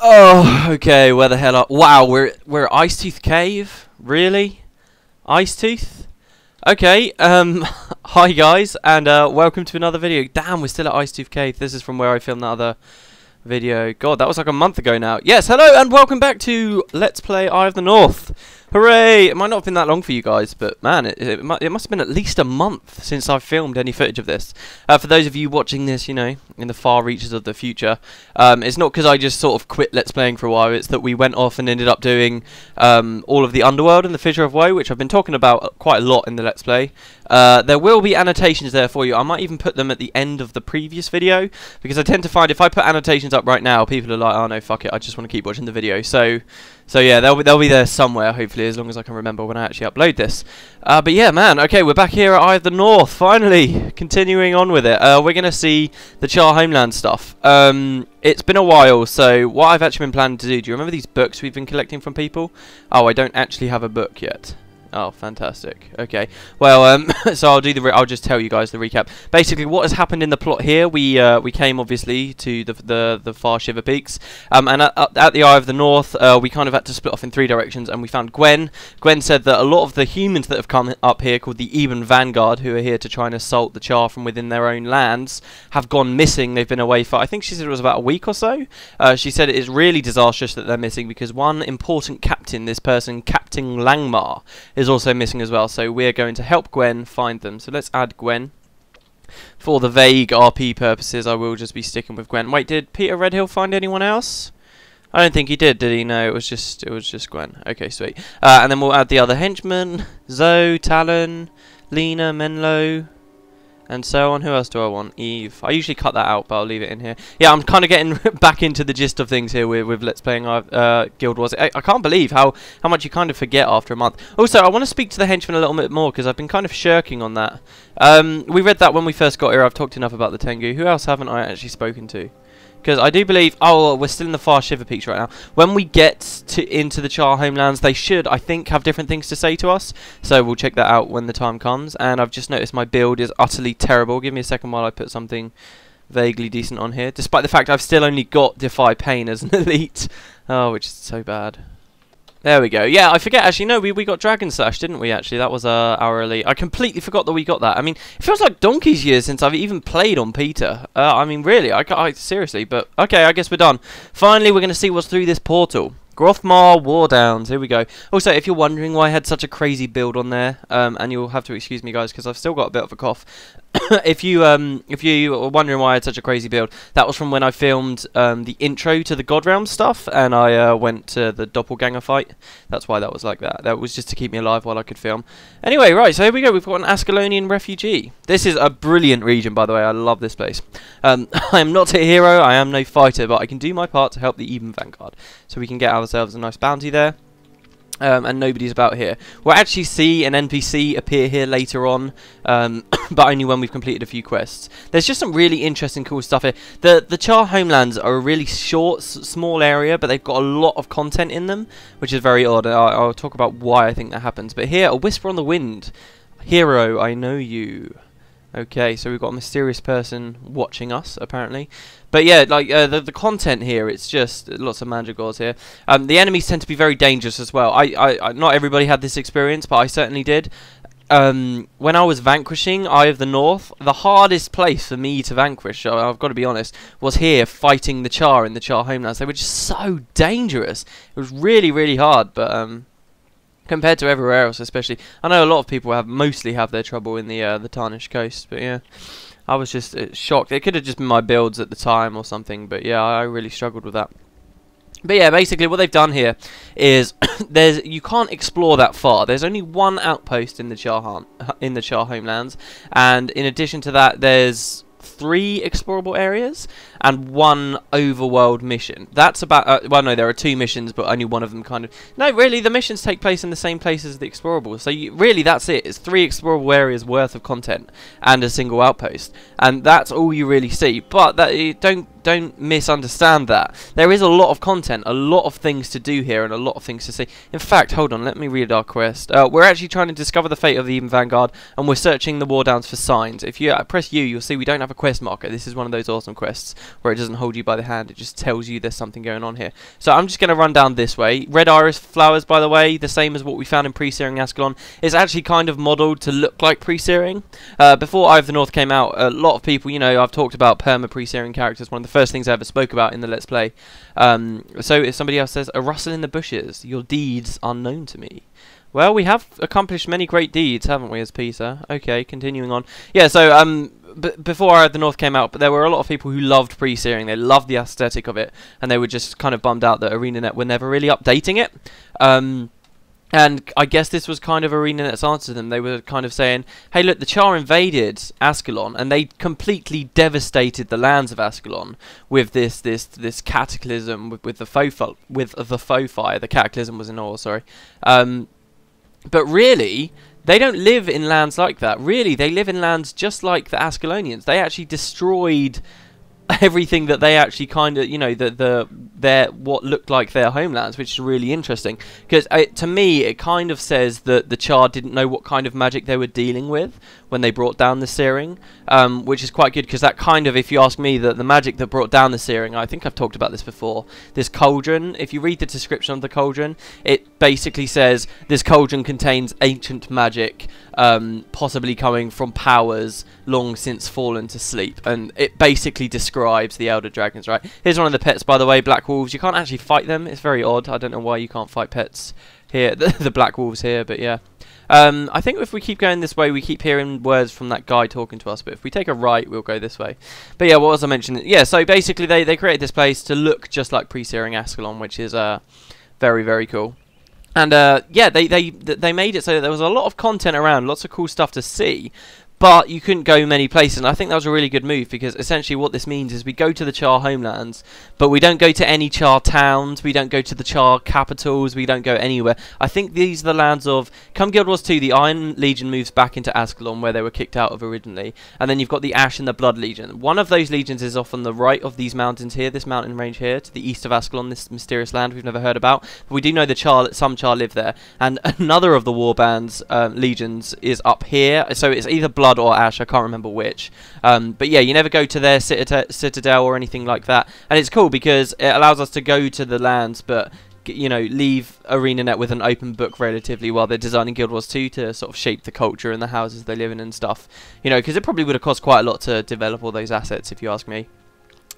Oh, okay, where the hell are... Wow, we're at Ice Tooth Cave? Really? Ice Tooth? Okay, hi guys, and welcome to another video. Damn, we're still at Ice Tooth Cave. This is from where I filmed that other video. God, that was like a month ago now. Yes, hello, and welcome back to Let's Play Eye of the North. Hooray! It might not have been that long for you guys, but man, it must have been at least a month since I've filmed any footage of this. For those of you watching this, you know, in the far reaches of the future, it's not because I just sort of quit Let's Playing for a while, it's that we went off and ended up doing all of the Underworld and the Fissure of Woe, which I've been talking about quite a lot in the Let's Play. There will be annotations there for you. I might even put them at the end of the previous video, because I tend to find if I put annotations up right now, people are like, oh no, fuck it, I just want to keep watching the video. So yeah, they'll be there somewhere, hopefully, as long as I can remember when I actually upload this. But yeah, man, okay, we're back here at Eye of the North, finally, continuing on with it. We're going to see the Charr Homelands stuff. It's been a while, so what I've actually been planning to do you remember these books we've been collecting from people? Oh, I don't actually have a book yet. Oh, fantastic. Okay. Well, so I'll just tell you guys the recap. Basically, what has happened in the plot here? We came obviously to the far Shiver Peaks, and at the Eye of the North, we kind of had to split off in three directions, and we found Gwen. Gwen said that a lot of the humans that have come up here, called the Aaaaand Vanguard, who are here to try and assault the Charr from within their own lands, have gone missing. They've been away for, I think she said it was about a week or so. She said it is really disastrous that they're missing because one important captain, this person, Captain Langmar, is also missing as well, so we're going to help Gwen find them. So let's add Gwen. For the vague RP purposes, I will just be sticking with Gwen. Wait, did Peter Redhill find anyone else? I don't think he did he? No, it was just Gwen. Okay, sweet. And then we'll add the other henchmen: Zoe, Talon, Lena, Menlo, and so on. Who else do I want? Eve. I usually cut that out, but I'll leave it in here. Yeah, I'm kind of getting back into the gist of things here with Let's Playing Guild Wars. I can't believe how much you kind of forget after a month. Also, I want to speak to the henchmen a little bit more, because I've been kind of shirking on that. We read that when we first got here. I've talked enough about the Tengu. Who else haven't I actually spoken to? Because I do believe... Oh, we're still in the far Shiver Peaks right now. When we get into the Charr Homelands, they should, I think, have different things to say to us. So we'll check that out when the time comes. And I've just noticed my build is utterly terrible. Give me a second while I put something vaguely decent on here. Despite the fact I've still only got Defy Pain as an elite. Oh, which is so bad. There we go. Yeah, I forget, actually, no, we got Dragon Slash, didn't we, actually? That was our elite. I completely forgot that we got that. I mean, it feels like donkey's years since I've even played on Peter. I mean, really, I seriously, but okay, I guess we're done. Finally, we're going to see what's through this portal. Grothmar War Downs, here we go. Also, if you're wondering why I had such a crazy build on there, and you'll have to excuse me, guys, because I've still got a bit of a cough. if you were wondering why I had such a crazy build, that was from when I filmed the intro to the God Realm stuff, and I went to the doppelganger fight. That's why that was like that. That was just to keep me alive while I could film. Anyway, right, so here we go. We've got an Ascalonian refugee. This is a brilliant region, by the way. I love this place. I am not a hero. I am no fighter, but I can do my part to help the Aaaaand Vanguard. So we can get ourselves a nice bounty there. And nobody's about here. We'll actually see an NPC appear here later on, but only when we've completed a few quests. There's just some really interesting, cool stuff here. The Charr Homelands are a really short, small area, but they've got a lot of content in them, which is very odd. I'll talk about why I think that happens. But here, a whisper on the wind. Hero, I know you. Okay, so we've got a mysterious person watching us, apparently. But yeah, like the content here, it's just lots of mandragores here. The enemies tend to be very dangerous as well. I not everybody had this experience, but I certainly did. When I was vanquishing Eye of the North, the hardest place for me to vanquish, I've got to be honest, was here fighting the Charr in the Charr Homelands. They were just so dangerous. It was really, really hard, but compared to everywhere else, especially, I know a lot of people mostly have their trouble in the Tarnished Coast, but yeah, I was just shocked. It could have just been my builds at the time or something, but yeah, I really struggled with that. But yeah, basically what they've done here is you can't explore that far. There's only one outpost in the Charr Homelands, and in addition to that, there's 3 explorable areas and 1 overworld mission. That's about well, no, there are 2 missions, but only one of them kind of... No, really, the missions take place in the same place as the explorable. So really, that's it. It's 3 explorable areas worth of content and a single outpost, and that's all you really see. But that don't misunderstand that. There is a lot of content, a lot of things to do here, and a lot of things to see. In fact, hold on, let me read our quest. We're actually trying to discover the fate of the Aaaaand Vanguard, and we're searching the war downs for signs. If you press U, you'll see we don't have a quest marker. This is one of those awesome quests. where it doesn't hold you by the hand, it just tells you there's something going on here. So I'm just going to run down this way. Red iris flowers, by the way, the same as what we found in pre-searing Ascalon. It's actually kind of modelled to look like pre-searing. Before Eye of the North came out, a lot of people, you know, I've talked about perma pre-searing characters, one of the first things I ever spoke about in the Let's Play. So if somebody else says, a rustle in the bushes, your deeds unknown to me. Well, we have accomplished many great deeds, haven't we, as Peter? Okay, continuing on. Yeah, so before Eye of the North came out, but there were a lot of people who loved pre-searing. They loved the aesthetic of it, and they were just kind of bummed out that ArenaNet were never really updating it. And I guess this was kind of ArenaNet's answer to them. They were kind of saying, hey, look, the Charr invaded Ascalon, and they completely devastated the lands of Ascalon with this cataclysm, with the faux fire. The cataclysm was in ore, sorry. But really, they don't live in lands like that. Really, they live in lands just like the Ascalonians. They actually destroyed everything that they actually kind of, you know, their what looked like their homelands, which is really interesting, because to me it kind of says that the Charr didn't know what kind of magic they were dealing with when they brought down the Searing, which is quite good, because that kind of, if you ask me, the magic that brought down the Searing, I think I've talked about this before, this cauldron, if you read the description of the cauldron, it basically says this cauldron contains ancient magic, possibly coming from powers long since fallen to sleep, and it basically describes the Elder Dragons, right? Here's one of the pets, by the way, Black Wolves. You can't actually fight them. It's very odd. I don't know why you can't fight pets here, the Black Wolves here, but yeah. I think if we keep going this way, we keep hearing words from that guy talking to us, but if we take a right, we'll go this way. But yeah, what was I mentioning? Yeah, so basically they created this place to look just like pre-searing Ascalon, which is very, very cool. And yeah, they made it so that there was a lot of content around, lots of cool stuff to see, but you couldn't go many places, and I think that was a really good move, because essentially what this means is we go to the Charr Homelands, but we don't go to any Charr towns, we don't go to the Charr capitals, we don't go anywhere. I think these are the lands of, come Guild Wars 2, the Iron Legion moves back into Ascalon, where they were kicked out of originally, and then you've got the Ash and the Blood Legion. One of those legions is off on the right of these mountains here, this mountain range here, to the east of Ascalon, this mysterious land we've never heard about, but we do know the Charr, some Charr live there, and another of the warband's legions is up here, so it's either Blood or Ash, I can't remember which, but yeah, you never go to their citadel or anything like that, and it's cool because it allows us to go to the lands, but you know, leave ArenaNet with an open book relatively while they're designing Guild Wars 2 to sort of shape the culture and the houses they live in and stuff, you know, because it probably would have cost quite a lot to develop all those assets, if you ask me.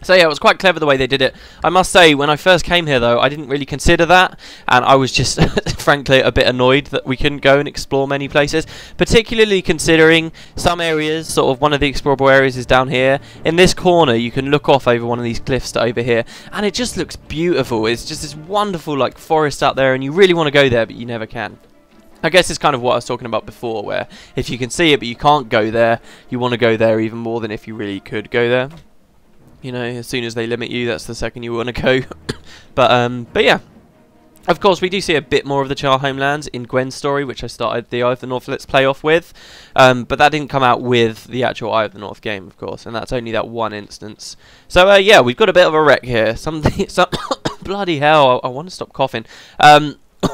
So yeah, it was quite clever the way they did it. I must say, when I first came here though, I didn't really consider that, and I was just frankly a bit annoyed that we couldn't go and explore many places, particularly considering some areas, sort of one of the explorable areas is down here. In this corner you can look off over one of these cliffs to over here, and it just looks beautiful. It's just this wonderful like forest out there, and you really want to go there, but you never can. I guess it's kind of what I was talking about before, where if you can see it but you can't go there, you want to go there even more than if you really could go there. You know, as soon as they limit you, that's the second you want to go. But yeah. Of course, we do see a bit more of the Charr Homelands in Gwen's story, which I started the Eye of the North Let's Play off with. But that didn't come out with the actual Eye of the North game, of course, and that's only that one instance. So, yeah, we've got a bit of a wreck here. Bloody hell, I want to stop coughing.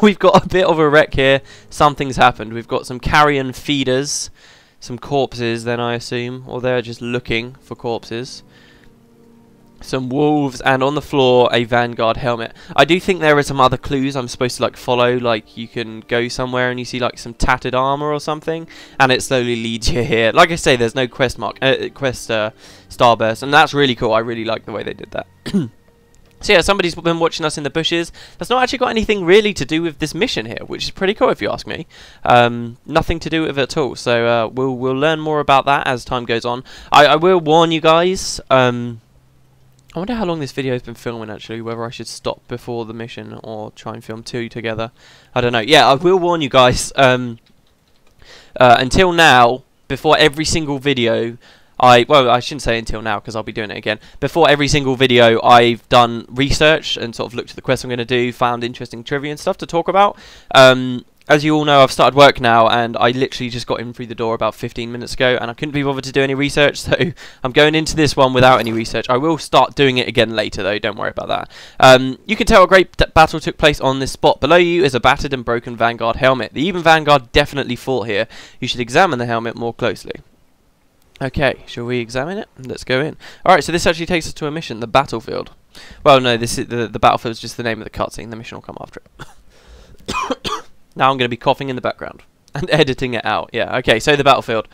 We've got a bit of a wreck here. Something's happened. We've got some carrion feeders, some corpses, then I assume, or they're just looking for corpses. Some wolves, and on the floor a Vanguard helmet. I do think there are some other clues I'm supposed to like follow, like you can go somewhere and you see like some tattered armor or something, and it slowly leads you here. Like I say, there's no quest starburst, and that's really cool. I really like the way they did that. So yeah, somebody's been watching us in the bushes. That's not actually got anything really to do with this mission here, which is pretty cool if you ask me. Nothing to do with it at all. So we'll learn more about that as time goes on. I will warn you guys. I wonder how long this video has been filming actually, whether I should stop before the mission or try and film two together. I don't know. Yeah, I will warn you guys, until now, before every single video, well, I shouldn't say until now because I'll be doing it again. Before every single video, I've done research and sort of looked at the quests I'm going to do, found interesting trivia and stuff to talk about. As you all know, I've started work now, and I literally just got in through the door about 15 minutes ago, and I couldn't be bothered to do any research, so I'm going into this one without any research. I will start doing it again later, though, don't worry about that. You can tell a great battle took place on this spot. Below you is a battered and broken Vanguard helmet. The even Vanguard definitely fought here. You should examine the helmet more closely. Okay, shall we examine it? Let's go in. Alright, so this actually takes us to a mission, the battlefield. Well, no, this is the battlefield is just the name of the cutscene. The mission will come after it. Now I'm going to be coughing in the background and editing it out. Yeah, okay, so the battlefield.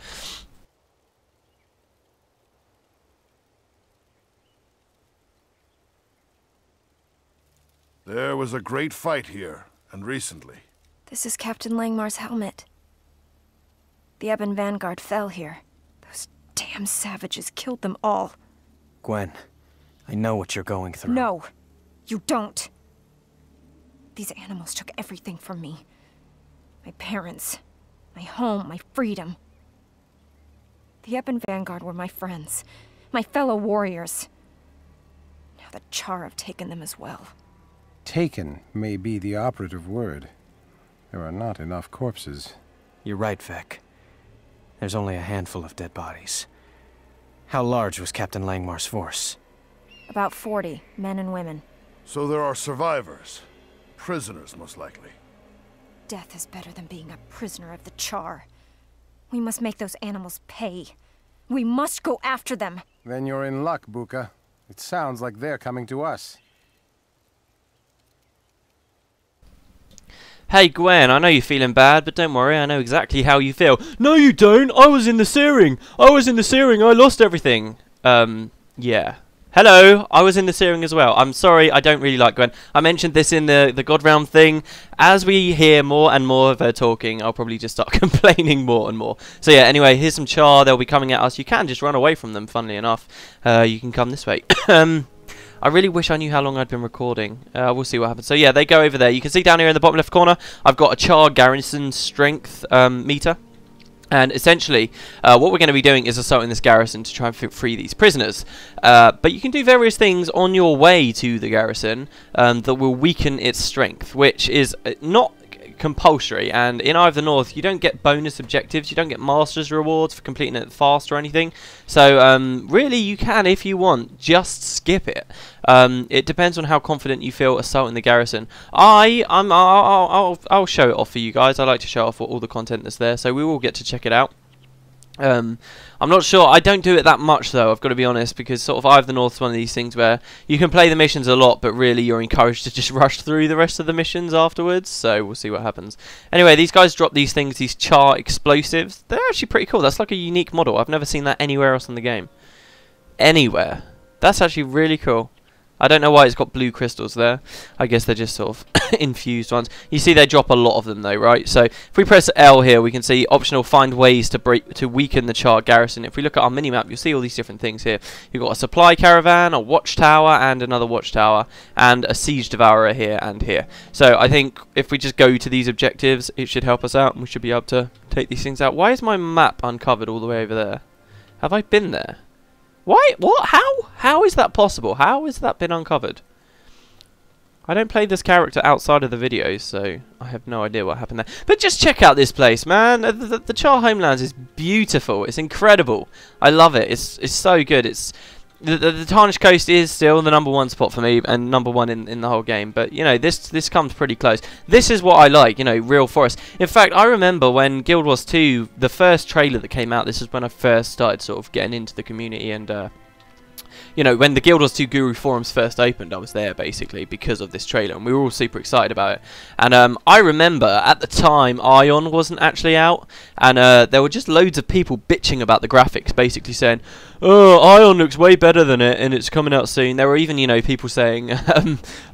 There was a great fight here, and recently. This is Captain Langmar's helmet. The Ebon Vanguard fell here. Those damn savages killed them all. Gwen, I know what you're going through. No, you don't. These animals took everything from me. My parents, my home, my freedom. The Ebon Vanguard were my friends, my fellow warriors. Now the Charr have taken them as well. Taken may be the operative word. There are not enough corpses. You're right, Vec. There's only a handful of dead bodies. How large was Captain Langmar's force? About 40, men and women. So there are survivors. Prisoners, most likely. Death is better than being a prisoner of the Charr. We must make those animals pay. We must go after them. Then you're in luck, Buka. It sounds like they're coming to us. Hey Gwen, I know you're feeling bad, but don't worry, I know exactly how you feel. No you don't! I was in the Searing! I lost everything! Yeah. Hello! I was in the Searing as well. I'm sorry, I don't really like Gwen. I mentioned this in the God Realm thing. As we hear more and more of her talking, I'll probably just start complaining more and more. So yeah, anyway, here's some Charr. They'll be coming at us. You can just run away from them, funnily enough. You can come this way. I really wish I knew how long I'd been recording. We'll see what happens. So yeah, they go over there. You can see down here in the bottom left corner, I've got a Charr Garrison strength meter. And essentially, what we're going to be doing is assaulting this garrison to try and free these prisoners. But you can do various things on your way to the garrison that will weaken its strength, which is not compulsory. And in Eye of the North, you don't get bonus objectives, you don't get master's rewards for completing it fast or anything. So really, you can, if you want, just skip it. It depends on how confident you feel assaulting the garrison. I'll show it off for you guys. I like to show off all the content that's there, so we will get to check it out. I'm not sure. I don't do it that much though, I've got to be honest, because sort of Eye of the North is one of these things where you can play the missions a lot, but really you're encouraged to just rush through the rest of the missions afterwards, so we'll see what happens. Anyway, these guys drop these things, these Charr explosives. They're actually pretty cool. That's like a unique model. I've never seen that anywhere else in the game. Anywhere. That's actually really cool. I don't know why it's got blue crystals there. I guess they're just sort of infused ones. You see they drop a lot of them though, right? So if we press L here, we can see optional find ways to weaken the Charr garrison. If we look at our minimap, you'll see all these different things here. You've got a supply caravan, a watchtower, and another watchtower, and a siege devourer here and here. So I think if we just go to these objectives, it should help us out, and we should be able to take these things out. Why is my map uncovered all the way over there? Have I been there? Why? What? How? How is that possible? How has that been uncovered? I don't play this character outside of the videos, so I have no idea what happened there. But just check out this place, man. The Charr Homelands is beautiful. It's incredible. I love it. It's so good. It's the Tarnished Coast is still the #1 spot for me and #1 in the whole game. But you know, this comes pretty close. This is what I like. You know, real forest. In fact, I remember when Guild Wars 2, the first trailer that came out. This is when I first started sort of getting into the community and. You know, when the Guild Wars 2 Guru forums first opened, I was there basically because of this trailer, and we were all super excited about it. And I remember at the time Aaaaand wasn't actually out, and there were just loads of people bitching about the graphics, basically saying, "Oh, Aaaaand looks way better than it, and it's coming out soon." There were even, you know, people saying,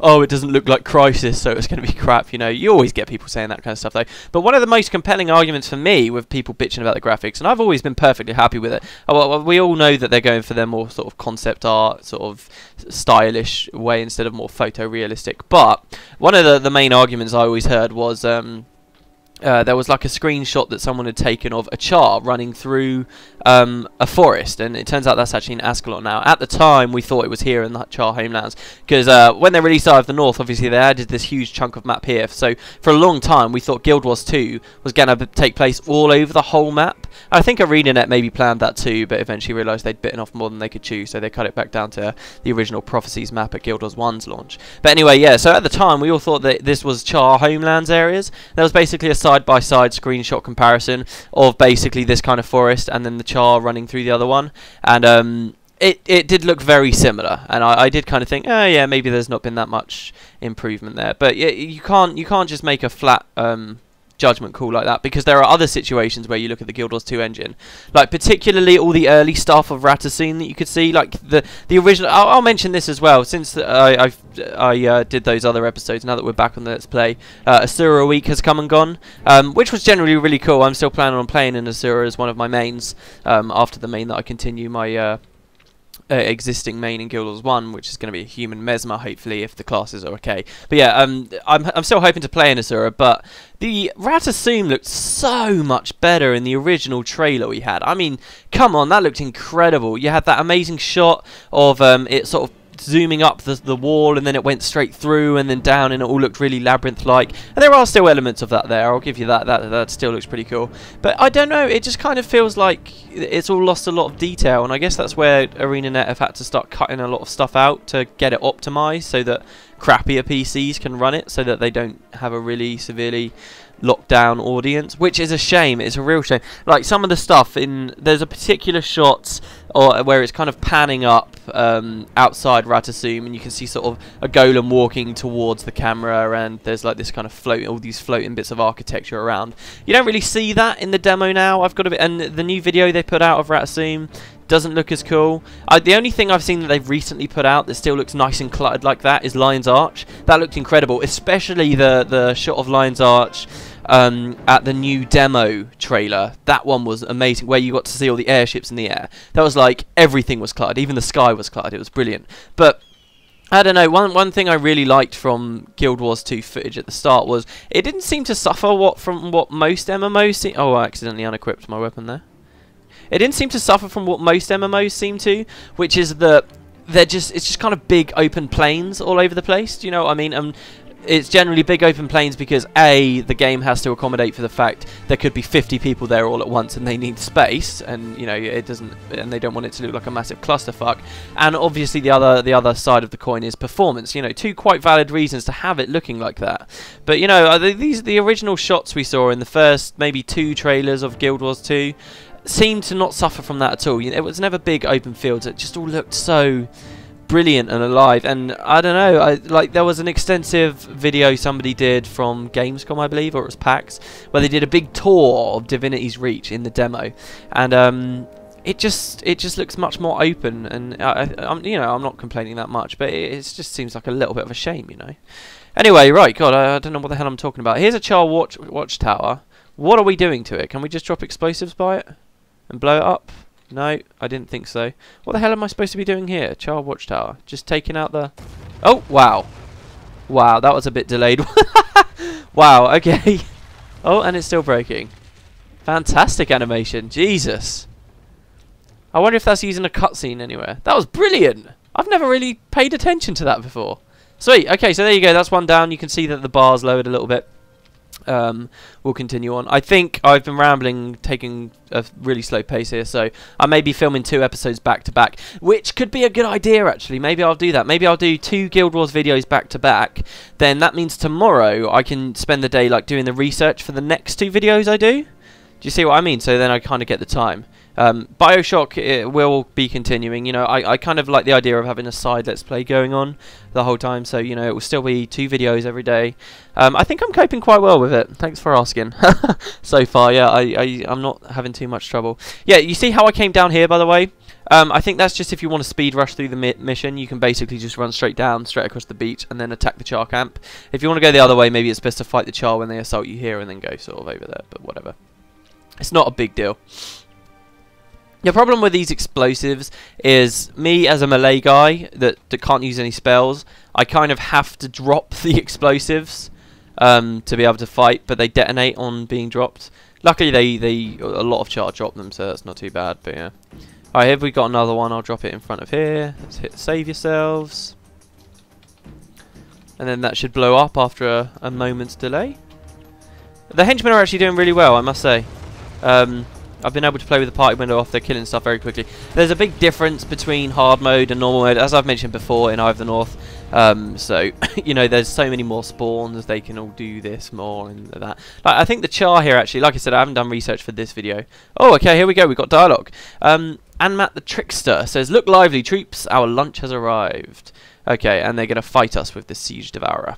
"Oh, it doesn't look like Crisis, so it's going to be crap." You know, you always get people saying that kind of stuff though. But one of the most compelling arguments for me with people bitching about the graphics, and I've always been perfectly happy with it. Well, we all know that they're going for their more sort of concept art, sort of stylish way instead of more photorealistic. But one of the main arguments I always heard was there was like a screenshot that someone had taken of a Charr running through a forest, and it turns out that's actually in Ascalon now. At the time, we thought it was here in the Charr Homelands, because when they released Eye of the North, obviously they added this huge chunk of map here. So for a long time, we thought Guild Wars 2 was going to take place all over the whole map. I think ArenaNet maybe planned that too, but eventually realised they'd bitten off more than they could chew, so they cut it back down to the original Prophecies map at Guild Wars 1's launch. But anyway, yeah, so at the time, we all thought that this was Charr Homelands areas. There was basically a side side-by-side screenshot comparison of basically this kind of forest and then the Charr running through the other one, and it did look very similar, and I did kind of think, oh yeah, maybe there's not been that much improvement there. But yeah, you can't just make a flat judgment call like that, because there are other situations where you look at the Guild Wars 2 engine, like particularly all the early stuff of Aaaaand that you could see, like the original. I'll mention this as well, since I did those other episodes. Now that we're back on the Let's Play, Asura Week has come and gone, which was generally really cool. I'm still planning on playing in Asura as one of my mains, after the main that I continue my existing main in Guild Wars 1, which is going to be a human Mesmer, hopefully, if the classes are okay. But yeah, I'm still hoping to play in Asura, but the Aaaaand looked so much better in the original trailer we had. I mean, come on, that looked incredible. You had that amazing shot of it sort of zooming up the wall, and then it went straight through and then down, and it all looked really labyrinth-like. And there are still elements of that there, I'll give you that. That still looks pretty cool. But I don't know, it just kind of feels like it's all lost a lot of detail, and I guess that's where ArenaNet have had to start cutting a lot of stuff out to get it optimized so that crappier PCs can run it, so that they don't have a really severely lockdown audience, which is a shame. It's a real shame. Like some of the stuff there's a particular shot where it's kind of panning up outside Aaaaand, and you can see sort of a golem walking towards the camera, and there's like this kind of all these floating bits of architecture around. You don't really see that in the demo now. And the new video they put out of Aaaaand doesn't look as cool. The only thing I've seen that they've recently put out that still looks nice and cluttered like that is Lion's Arch. That looked incredible, especially the shot of Lion's Arch at the new demo trailer. That one was amazing, where you got to see all the airships in the air. That was like everything was cluttered, even the sky was cluttered. It was brilliant. But I don't know, one thing I really liked from Guild Wars 2 footage at the start was it didn't seem to suffer from what most MMOs seem. Oh, I accidentally unequipped my weapon there. It didn't seem to suffer from what most MMOs seem to, which is that it's just kind of big open plains all over the place. Do you know what I mean? It's generally big open plains because A, the game has to accommodate for the fact there could be 50 people there all at once and they need space, and you know it doesn't, and they don't want it to look like a massive clusterfuck. And obviously the other side of the coin is performance. You know, two quite valid reasons to have it looking like that. But you know, the original shots we saw in the first maybe 2 trailers of Guild Wars 2 seemed to not suffer from that at all. You know, it was never big open fields. It just all looked so brilliant and alive. And I don't know, like there was an extensive video somebody did from Gamescom, I believe, or it was PAX, where they did a big tour of Divinity's Reach in the demo, and it just looks much more open. And I'm not complaining that much, but it just seems like a little bit of a shame, you know. Anyway, right, God, I don't know what the hell I'm talking about. Here's a Charr watchtower. What are we doing to it? Can we just drop explosives by it and blow it up? No, I didn't think so. What the hell am I supposed to be doing here? Charr watchtower. Just taking out the... Oh, wow. Wow, that was a bit delayed. Wow, okay. Oh, and it's still breaking. Fantastic animation. Jesus. I wonder if that's using a cutscene anywhere. That was brilliant. I've never really paid attention to that before. Sweet. Okay, so there you go. That's one down. You can see that the bar's lowered a little bit. We'll continue on. I think I've been rambling, taking a really slow pace here, so I may be filming 2 episodes back to back, which could be a good idea actually. Maybe I'll do that. Maybe I'll do 2 Guild Wars videos back to back. Then that means tomorrow I can spend the day like doing the research for the next 2 videos I do. Do you see what I mean? So then I kind of get the time. Bioshock, it will be continuing. You know, I kind of like the idea of having a side Let's Play going on the whole time, so you know it will still be 2 videos every day. I think I'm coping quite well with it. Thanks for asking. So far, yeah, I'm not having too much trouble. Yeah, you see how I came down here, by the way? I think that's just if you want to speed rush through the mission, you can basically just run straight down, straight across the beach, and then attack the Charr camp. If you want to go the other way, maybe it's best to fight the Charr when they assault you here, and then go sort of over there. But whatever, it's not a big deal. The problem with these explosives is me as a melee guy that can't use any spells, I kind of have to drop the explosives to be able to fight, but they detonate on being dropped. Luckily a lot of Charr drop them, so that's not too bad, but yeah. Alright, here we got another one. I'll drop it in front of here. Let's hit save yourselves. And then that should blow up after a moment's delay. The henchmen are actually doing really well, I must say. I've been able to play with the party window off. They're killing stuff very quickly. There's a big difference between hard mode and normal mode. As I've mentioned before in Eye of the North, So, you know, there's so many more spawns, they can all do this more and that. Like, I think the Charr here, actually, like I said, I haven't done research for this video. Oh, okay, here we go, we've got dialogue. Aaaaand the Trickster says, "Look lively, troops, our lunch has arrived." Okay, and they're going to fight us with the Siege Devourer.